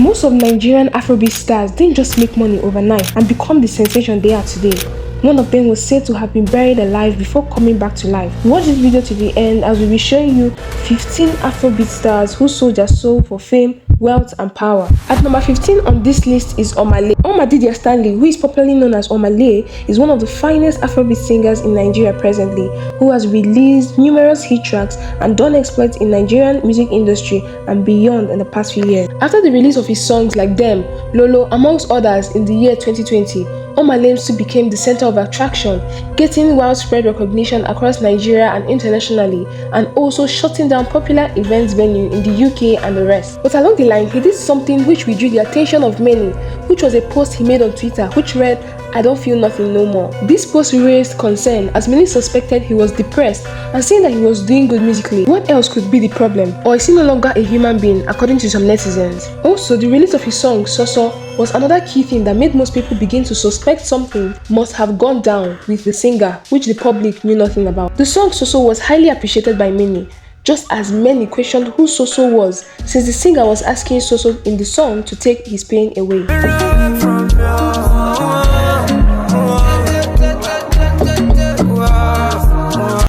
Most of Nigerian Afrobeat stars didn't just make money overnight and become the sensation they are today. One of them was said to have been buried alive before coming back to life. Watch this video to the end as we'll be showing you 15 Afrobeat stars who sold their soul for fame, wealth and power. At number 15 on this list is Omalay. Olamide Stanley, who is popularly known as Omalay, is one of the finest Afrobeat singers in Nigeria presently, who has released numerous hit tracks and done exploits in Nigerian music industry and beyond in the past few years. After the release of his songs like Dem, Lolo, amongst others in the year 2020, Omalay soon became the center of attraction, getting widespread recognition across Nigeria and internationally, and also shutting down popular events venue in the UK and the rest. But along the line, he did something which withdrew the attention of many, which was a post he made on Twitter which read, "I don't feel nothing no more." This post raised concern as many suspected he was depressed and saying that he was doing good musically. What else could be the problem? Or is he no longer a human being, according to some netizens? Also, the release of his song Soso was another key thing that made most people begin to suspect something must have gone down with the singer, which the public knew nothing about. The song Soso was highly appreciated by many, just as many questioned who Soso was, since the singer was asking Soso in the song to take his pain away.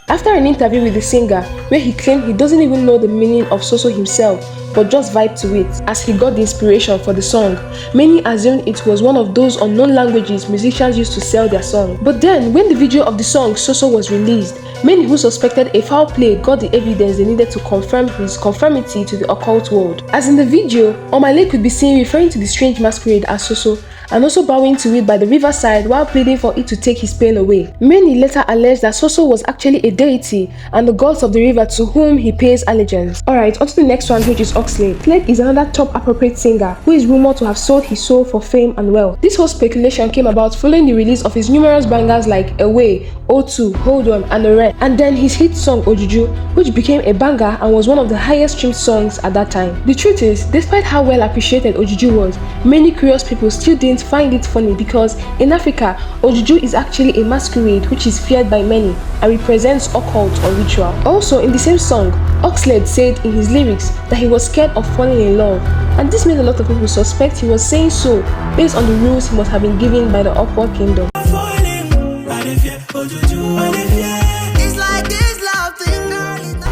After an interview with the singer, where he claimed he doesn't even know the meaning of Soso himself, but just vibed to it as he got the inspiration for the song, many assumed it was one of those unknown languages musicians used to sell their song. But then, when the video of the song Soso was released, many who suspected a foul play got the evidence they needed to confirm his conformity to the occult world. As in the video, Omalay could be seen referring to the strange masquerade as Soso, and also bowing to it by the riverside while pleading for it to take his pain away. Many later alleged that Soso was actually a deity and the gods of the river to whom he pays allegiance. Alright, on to the next one, which is Oxlade. Oxlade is another top appropriate singer who is rumored to have sold his soul for fame and wealth. This whole speculation came about following the release of his numerous bangers like Away, O2, Hold On and the rest, and then his hit song Ojuju, which became a banger and was one of the highest streamed songs at that time. The truth is, despite how well appreciated Ojuju was, many curious people still didn't find it funny because in Africa, Ojuju is actually a masquerade which is feared by many and represents occult or ritual. Also, in the same song, Oxlade said in his lyrics that he was scared of falling in love, and this made a lot of people suspect he was saying so based on the rules he must have been given by the upward kingdom.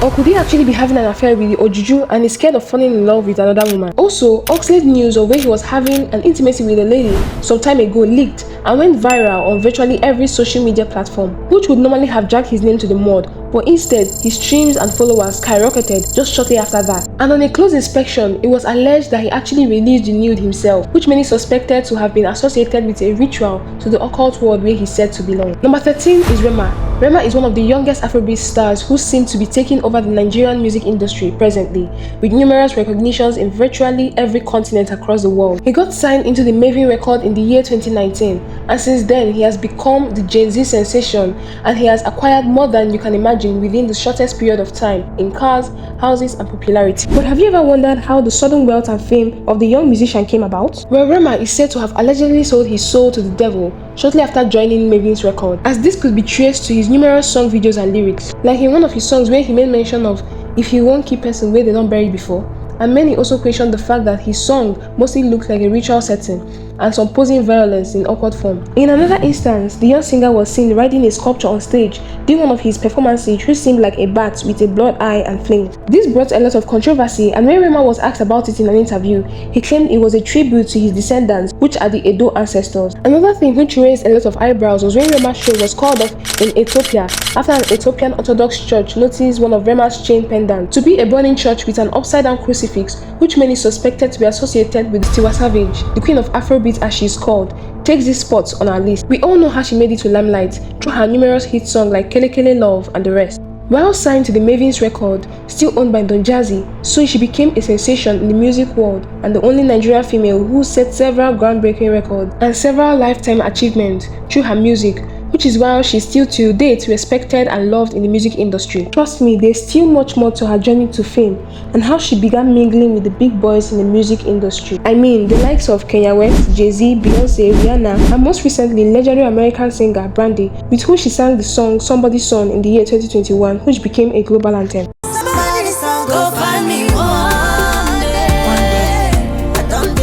Or could he actually be having an affair with the Ojuju and is scared of falling in love with another woman? Also, Oxlade news of where he was having an intimacy with a lady some time ago leaked and went viral on virtually every social media platform, which would normally have dragged his name to the mud, but instead his streams and followers skyrocketed just shortly after that. And on a close inspection, it was alleged that he actually released the nude himself, which many suspected to have been associated with a ritual to the occult world where he's said to belong. Number 13 is Rema. Rema is one of the youngest Afrobeat stars who seem to be taking over the Nigerian music industry presently, with numerous recognitions in virtually every continent across the world. He got signed into the Maven record in the year 2019, and since then he has become the Gen Z sensation, and he has acquired more than you can imagine within the shortest period of time in cars, houses and popularity. But have you ever wondered how the sudden wealth and fame of the young musician came about? Well, Rema is said to have allegedly sold his soul to the devil shortly after joining Maven's record, as this could be traced to his numerous song videos and lyrics, like in one of his songs where he made mention of "if you won't keep person where they don't bury before," and many also questioned the fact that his song mostly looked like a ritual setting and some posing violence in awkward form. In another instance, the young singer was seen riding a sculpture on stage during one of his performances which seemed like a bat with a blood eye and flames. This brought a lot of controversy, and when Rema was asked about it in an interview, he claimed it was a tribute to his descendants, which are the Edo ancestors. Another thing which raised a lot of eyebrows was when Rema's show was called off in Ethiopia after an Ethiopian Orthodox church noticed one of Rema's chain pendants to be a burning church with an upside-down crucifix, which many suspected to be associated with Tiwa Savage, the queen of Afrobeat as she is called, takes this spot on our list. We all know how she made it to limelight through her numerous hit songs like Kele Kele Love and the rest. While signed to the Maven's record, still owned by Don Jazzy, so she became a sensation in the music world and the only Nigerian female who set several groundbreaking records and several lifetime achievements through her music, which is why she's still to date respected and loved in the music industry. Trust me, there's still much more to her journey to fame and how she began mingling with the big boys in the music industry. I mean, the likes of Kanye West, Jay-Z, Beyonce, Rihanna, and most recently legendary American singer Brandy, with whom she sang the song Somebody's Son in the year 2021, which became a global anthem. Somebody's son, go find me one day. I don't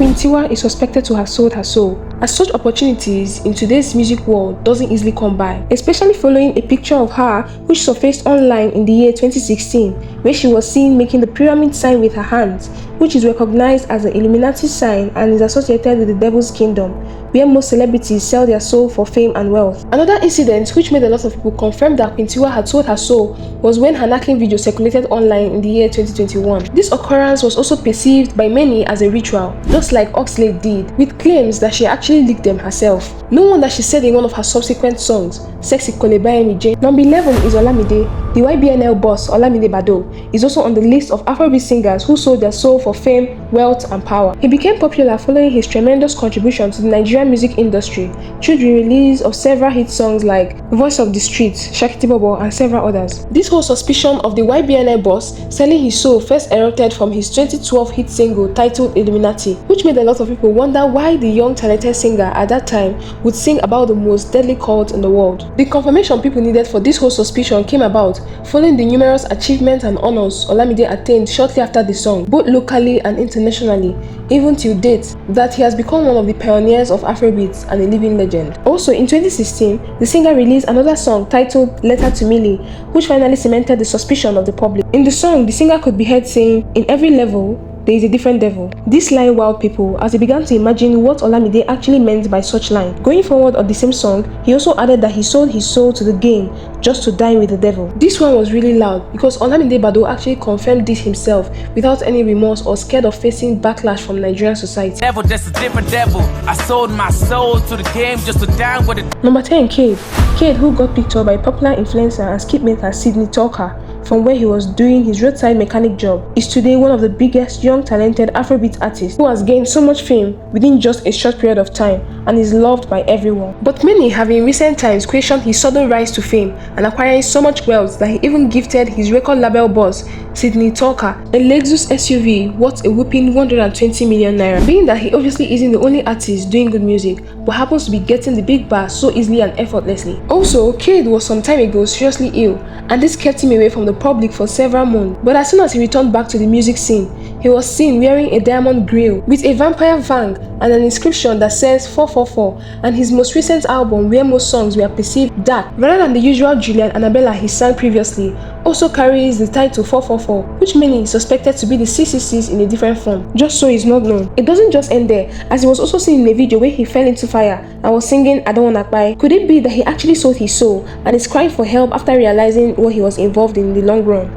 Queen Tiwa is suspected to have sold her soul, as such opportunities in today's music world doesn't easily come by, especially following a picture of her which surfaced online in the year 2016, where she was seen making the pyramid sign with her hands, which is recognized as the Illuminati sign and is associated with the Devil's Kingdom, where most celebrities sell their soul for fame and wealth. Another incident which made a lot of people confirm that Queen Tiwa had sold her soul was when her knacking video circulated online in the year 2021. This occurrence was also perceived by many as a ritual, just like Oxlade did, with claims that she actually leaked them herself. No wonder she said in one of her subsequent songs, Sexy Koleba. Number 11 is Olamide. The YBNL boss, Olamide Bado, is also on the list of Afrobeat singers who sold their soul for fame, wealth, and power. He became popular following his tremendous contribution to the Nigerian music industry through the release of several hit songs like Voice of the Streets, Shakiti Bobo, and several others. This whole suspicion of the YBNL boss selling his soul first erupted from his 2012 hit single titled Illuminati, which made a lot of people wonder why the young talented singer at that time would sing about the most deadly cult in the world. The confirmation people needed for this whole suspicion came about following the numerous achievements and honors Olamide attained shortly after the song, both locally and internationally, even till date, that he has become one of the pioneers of Afrobeat and a living legend. Also, in 2016, the singer released another song titled Letter to Millie, which finally cemented the suspicion of the public. In the song, the singer could be heard saying, "In every level, there is a different devil." This line wowed people as they began to imagine what Olamide actually meant by such line. Going forward on the same song, he also added that he sold his soul to the game just to dine with the devil. This one was really loud because Olamide Bado actually confirmed this himself without any remorse or scared of facing backlash from Nigerian society. Devil, just a different devil. I sold my soul to the game just to dine with it. Number 10, Cade. Cade, who got picked up by popular influencer and skipmaker Sydney Talker from where he was doing his roadside mechanic job, is today one of the biggest young talented Afrobeat artists who has gained so much fame within just a short period of time and is loved by everyone. But many have in recent times questioned his sudden rise to fame and acquiring so much wealth that he even gifted his record label boss, Sydney Talker, a Lexus SUV worth a whopping 120 million naira. Being that he obviously isn't the only artist doing good music, but happens to be getting the big bar so easily and effortlessly. Also, Cade was some time ago seriously ill, and this kept him away from the public for several months. But as soon as he returned back to the music scene, he was seen wearing a diamond grill with a vampire fang and an inscription that says 444, and his most recent album, where most songs were perceived dark rather than the usual Julian Annabella he sang previously, also carries the title 444, which many suspected to be the 666 in a different form, just so it's not known. It doesn't just end there, as he was also seen in a video where he fell into fire and was singing I Don't Wanna Cry. Could it be that he actually sold his soul and is crying for help after realizing what he was involved in the long run?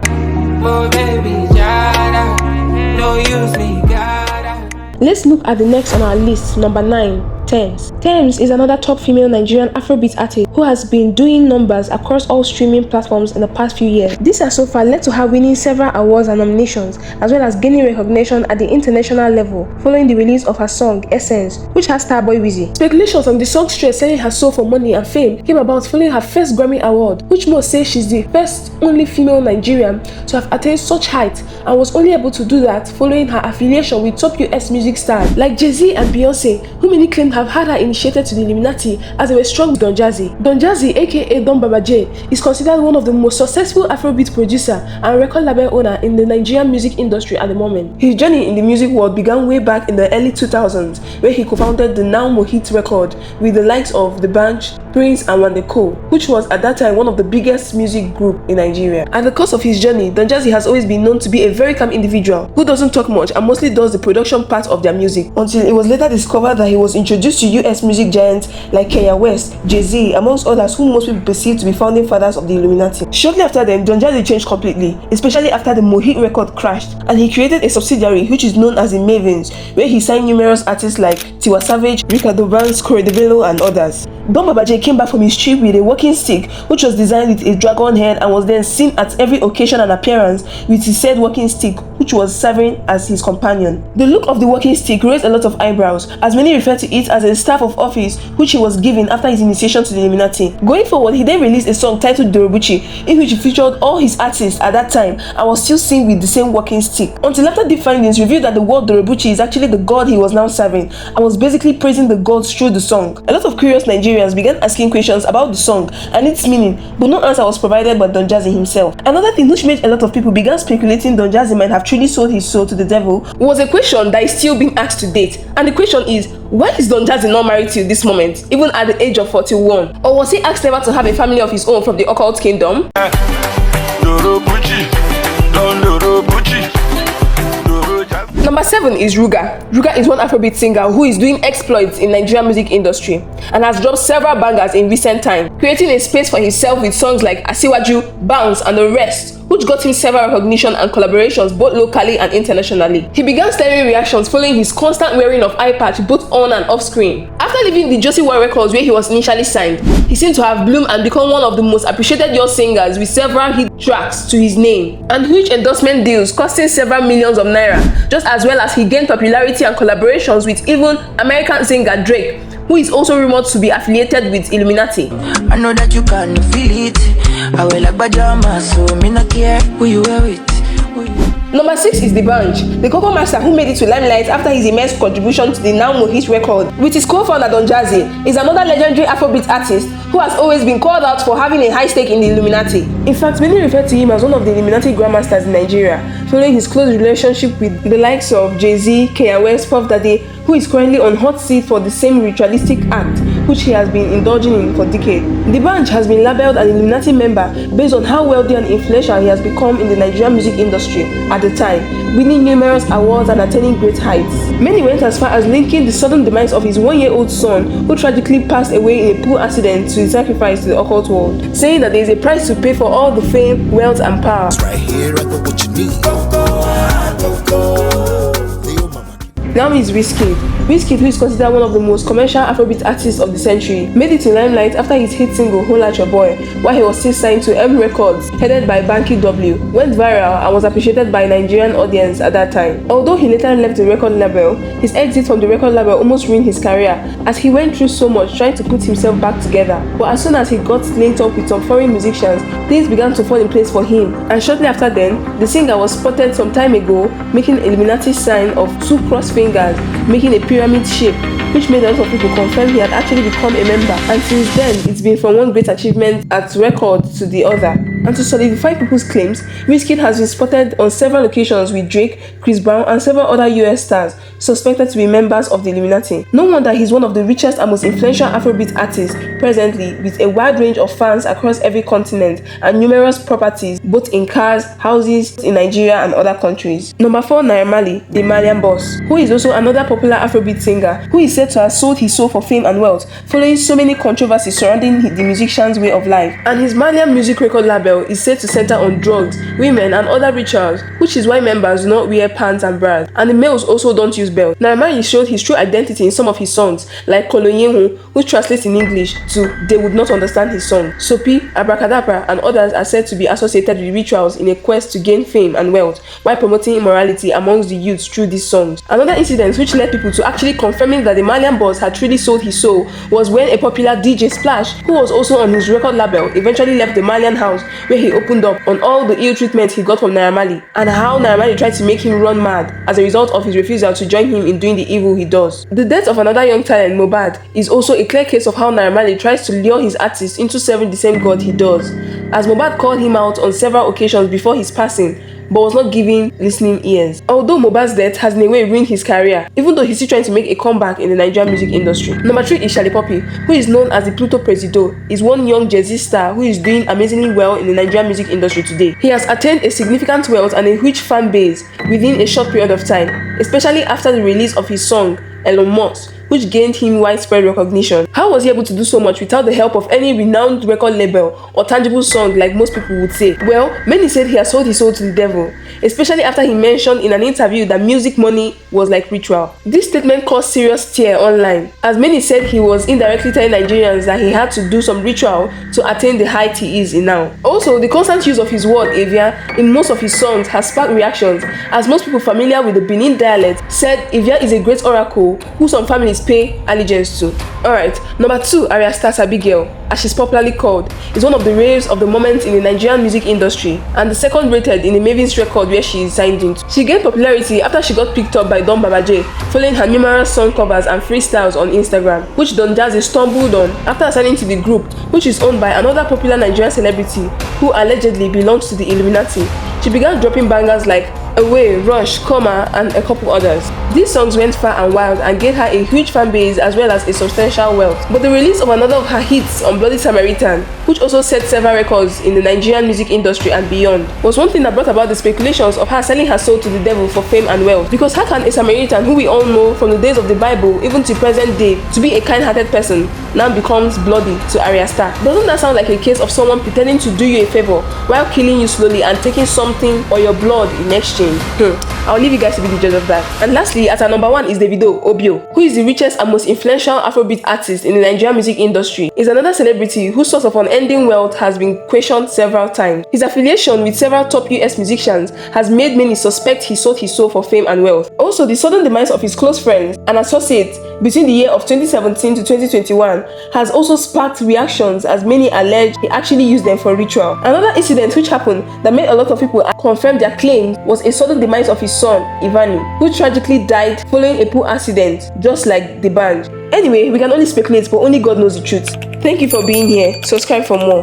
Oh, baby, no use me, Let's look at the next on our list, number 9. Tems. Tems is another top female Nigerian Afrobeat artist who has been doing numbers across all streaming platforms in the past few years. This has so far led to her winning several awards and nominations, as well as gaining recognition at the international level following the release of her song Essence, which has Starboy Wizzy. Speculations on the song stress selling her soul for money and fame came about following her first Grammy Award, which most say she's the first only female Nigerian to have attained such height, and was only able to do that following her affiliation with top US music stars like Jazzy and Beyonce, who many claim have had her initiated to the Illuminati as they were strong with Don Jazzy. Don Jazzy, aka Don Baba J, is considered one of the most successful Afrobeat producer and record label owner in the Nigerian music industry at the moment. His journey in the music world began way back in the early 2000s, where he co-founded the now Mohit record with the likes of The Bunch, Prince, and Wande Cole, which was at that time one of the biggest music group in Nigeria. At the course of his journey, Don Jazzy has always been known to be a very calm individual who doesn't talk much and mostly does the production part of their music, until it was later discovered that he was introduced to US music giants like Kanye West, Jay-Z, amongst others who most people perceive to be founding fathers of the Illuminati. Shortly after them, Don Jazzy changed completely, especially after the Mohit record crashed, and he created a subsidiary which is known as the Mavens, where he signed numerous artists like Tiwa Savage, Ricardo Vance, Corey DeVillo, and others. Don Baba J came back from his trip with a walking stick which was designed with a dragon head and was then seen at every occasion and appearance with his said walking stick, which was serving as his companion. The look of the walking stick raised a lot of eyebrows, as many referred to it as a staff of office which he was given after his initiation to the Illuminati. Going forward, he then released a song titled Dorobuchi, in which he featured all his artists at that time and was still seen with the same walking stick, until after deep findings revealed that the word Dorobuchi is actually the god he was now serving and was basically praising the gods through the song. A lot of curious Nigerians began asking questions about the song and its meaning, but no answer was provided by Don Jazzy himself. Another thing which made a lot of people began speculating Don Jazzy might have truly sold his soul to the devil was a question that is still being asked to date. And the question is, why is Don Jazzy not married till this moment, even at the age of 41? Or was he asked never to have a family of his own from the occult kingdom? Number 7 is Ruga. Ruga is one Afrobeat singer who is doing exploits in Nigerian music industry and has dropped several bangers in recent time, creating a space for himself with songs like Asiwaju, Bounce and the rest, which got him several recognition and collaborations both locally and internationally. He began stirring reactions following his constant wearing of eye patch both on and off screen. After leaving the Josie War Records where he was initially signed, he seemed to have bloomed and become one of the most appreciated young singers with several hit tracks to his name and huge endorsement deals costing several millions of naira, just as well as he gained popularity and collaborations with even American singer Drake, who is also rumored to be affiliated with Illuminati. I know that you can feel it. I will like pajamas, so me not care who you wear with. Number 6 is The Bunch, the Coco Master who made it to limelight after his immense contribution to the now Mohit record. With his co-founder Don Jazzy, is another legendary Afrobeat artist who has always been called out for having a high stake in the Illuminati. In fact, many refer to him as one of the Illuminati grandmasters in Nigeria, following his close relationship with the likes of Jazzy, CKay, West Puff Daddy, who is currently on hot seat for the same ritualistic act which he has been indulging in for decades. The Bunch has been labelled an Illuminati member based on how wealthy and influential he has become in the Nigerian music industry at the time, winning numerous awards and attaining great heights. Many went as far as linking the sudden demise of his 1-year-old son, who tragically passed away in a pool accident, to his sacrifice to the occult world, saying that there is a price to pay for all the fame, wealth and power. Right here, I got what you need. Now is Wizkid. Wizkid, who is considered one of the most commercial Afrobeat artists of the century, made it in limelight after his hit single Holla At Your Boy, while he was still signed to M Records, headed by Banky W, went viral and was appreciated by a Nigerian audience at that time. Although he later left the record label, his exit from the record label almost ruined his career, as he went through so much trying to put himself back together. But as soon as he got linked up with some foreign musicians, things began to fall in place for him, and shortly after then, the singer was spotted some time ago making Illuminati sign of 2 cross fingers, making a pyramid shape, which made a lot of people confirm he had actually become a member. And since then, it's been from one great achievement at records to the other. And to solidify people's claims, Wizkid has been spotted on several occasions with Drake, Chris Brown, and several other US stars suspected to be members of the Illuminati. No wonder he's one of the richest and most influential Afrobeat artists presently, with a wide range of fans across every continent and numerous properties, both in cars, houses in Nigeria and other countries. Number 4, Naira Marley, the Malian boss, who is also another popular Afrobeat singer who is said to have sold his soul for fame and wealth, following so many controversies surrounding the musician's way of life. And his Malian music record label is said to center on drugs, women and other rituals, which is why members do not wear pants and bras, and the males also don't use belts. Naira Marley showed his true identity in some of his songs, like Koloyenhu, which translates in English to "They Would Not Understand His Song." Soapy, Abracadabra and others are said to be associated with rituals in a quest to gain fame and wealth, while promoting immorality amongst the youths through these songs. Another incident which led people to actually confirming that the Malian boss had truly sold his soul was when a popular DJ Splash, who was also on his record label, eventually left the Malian house where he opened up on all the ill treatment he got from Naira Marley, and how Naira Marley tried to make him run mad as a result of his refusal to join him in doing the evil he does. The death of another young talent, Mohbad, is also a clear case of how Naira Marley tries to lure his artists into serving the same God he does, as Mohbad called him out on several occasions before his passing, but was not giving listening ears. Although Mohbad's death has in a way ruined his career, even though he's still trying to make a comeback in the Nigerian music industry. Number 3 is Shallipopi, who is known as the Pluto Presido, is one young Jazzy star who is doing amazingly well in the Nigerian music industry today. He has attained a significant wealth and a huge fan base within a short period of time, especially after the release of his song Elon Musk, which gained him widespread recognition. How was he able to do so much without the help of any renowned record label or tangible song like most people would say? Well, many said he has sold his soul to the devil, especially after he mentioned in an interview that music money was like ritual. This statement caused serious stir online, as many said he was indirectly telling Nigerians that he had to do some ritual to attain the height he is in now. Also, the constant use of his word Evia in most of his songs has sparked reactions, as most people familiar with the Benin dialect said Evia is a great oracle who some families pay allegiance to. Alright, number 2, Ayra Starr Abigail, as she's popularly called, is one of the raves of the moment in the Nigerian music industry, and the second rated in the Mavis record where she is signed into. She gained popularity after she got picked up by Don Babaje, following her numerous song covers and freestyles on Instagram, which Don Jazzy stumbled on after signing to the group, which is owned by another popular Nigerian celebrity who allegedly belongs to the Illuminati. She began dropping bangers like Away, Rush, Coma, and a couple others. These songs went far and wide and gave her a huge fan base as well as a substantial wealth. But the release of another of her hits on Bloody Samaritan, which also set several records in the Nigerian music industry and beyond, was one thing that brought about the speculations of her selling her soul to the devil for fame and wealth. Because how can a Samaritan, who we all know from the days of the Bible even to present day to be a kind-hearted person, now becomes bloody to Ayra Starr? Doesn't that sound like a case of someone pretending to do you a favor while killing you slowly and taking something or your blood in exchange? I'll leave you guys to be the judge of that. And lastly, at our number 1 is Davido, Obio, who is the richest and most influential Afrobeat artist in the Nigerian music industry. Is another celebrity whose source of unending wealth has been questioned several times. His affiliation with several top US musicians has made many suspect he sold his soul for fame and wealth. Also, the sudden demise of his close friends and associates between the year of 2017 to 2021 has also sparked reactions, as many allege he actually used them for ritual. Another incident which happened that made a lot of people confirm their claims was a sudden demise of his son, Ivani, who tragically died following a pool accident, just like the band. Anyway, we can only speculate, but only God knows the truth. Thank you for being here. Subscribe for more.